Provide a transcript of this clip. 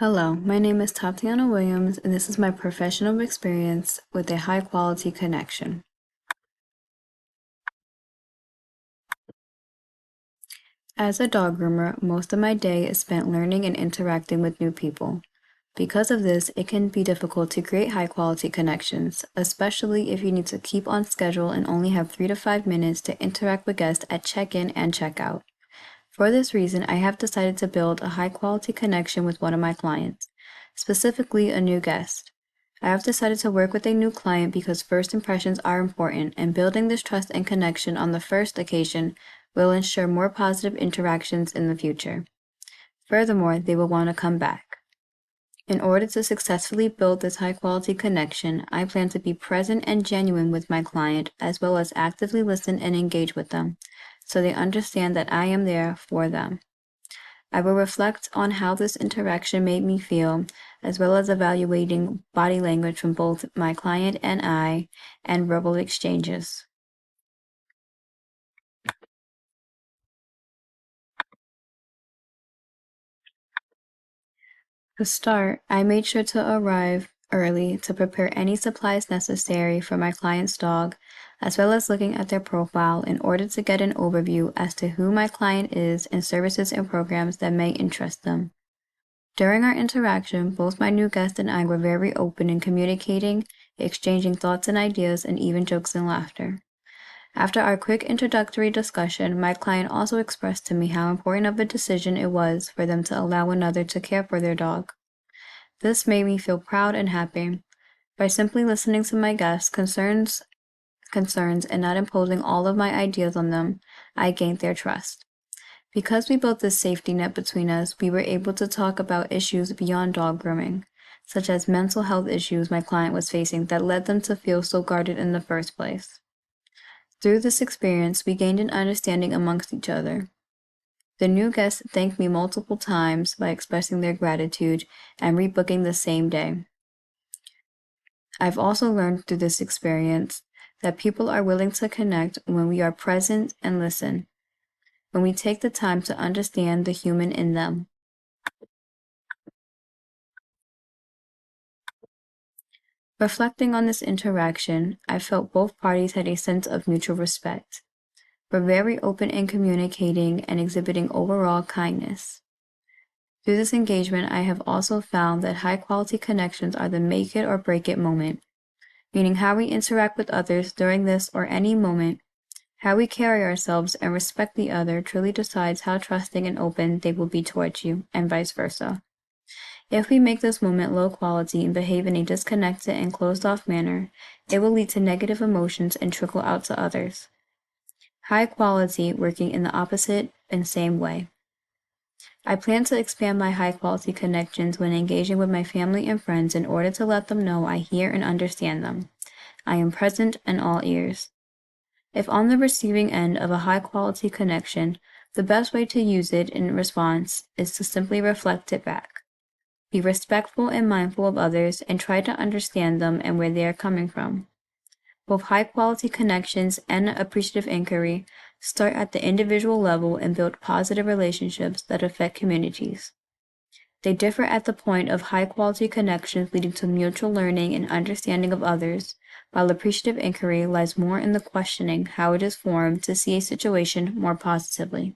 Hello, my name is Tatiana Williams, and this is my professional experience with a high quality connection. As a dog groomer, most of my day is spent learning and interacting with new people. Because of this, it can be difficult to create high quality connections, especially if you need to keep on schedule and only have 3 to 5 minutes to interact with guests at check in and check out. For this reason, I have decided to build a high quality connection with one of my clients, specifically a new guest. I have decided to work with a new client because first impressions are important, and building this trust and connection on the first occasion will ensure more positive interactions in the future. Furthermore, they will want to come back. In order to successfully build this high quality connection, I plan to be present and genuine with my client, as well as actively listen and engage with them, so they understand that I am there for them. I will reflect on how this interaction made me feel, as well as evaluating body language from both my client and I, and verbal exchanges. To start, I made sure to arrive early to prepare any supplies necessary for my client's dog, as well as looking at their profile in order to get an overview as to who my client is and services and programs that may interest them. During our interaction, both my new guest and I were very open in communicating, exchanging thoughts and ideas, and even jokes and laughter. After our quick introductory discussion, my client also expressed to me how important of a decision it was for them to allow another to care for their dog. This made me feel proud and happy. By simply listening to my guests' concerns and not imposing all of my ideas on them, I gained their trust. Because we built this safety net between us, we were able to talk about issues beyond dog grooming, such as mental health issues my client was facing that led them to feel so guarded in the first place. Through this experience, we gained an understanding amongst each other. The new guests thanked me multiple times by expressing their gratitude and rebooking the same day. I've also learned through this experience that people are willing to connect when we are present and listen, when we take the time to understand the human in them. Reflecting on this interaction, I felt both parties had a sense of mutual respect, were very open in communicating and exhibiting overall kindness. Through this engagement, I have also found that high-quality connections are the make it or break it moment, meaning how we interact with others during this or any moment, how we carry ourselves and respect the other truly decides how trusting and open they will be towards you, and vice versa. If we make this moment low quality and behave in a disconnected and closed-off manner, it will lead to negative emotions and trickle out to others. High quality working in the opposite and same way. I plan to expand my high-quality connections when engaging with my family and friends in order to let them know I hear and understand them. I am present and all ears. If on the receiving end of a high-quality connection, the best way to use it in response is to simply reflect it back. Be respectful and mindful of others and try to understand them and where they are coming from. Both high-quality connections and appreciative inquiry start at the individual level and build positive relationships that affect communities. They differ at the point of high-quality connections leading to mutual learning and understanding of others, while appreciative inquiry lies more in the questioning how it is formed to see a situation more positively.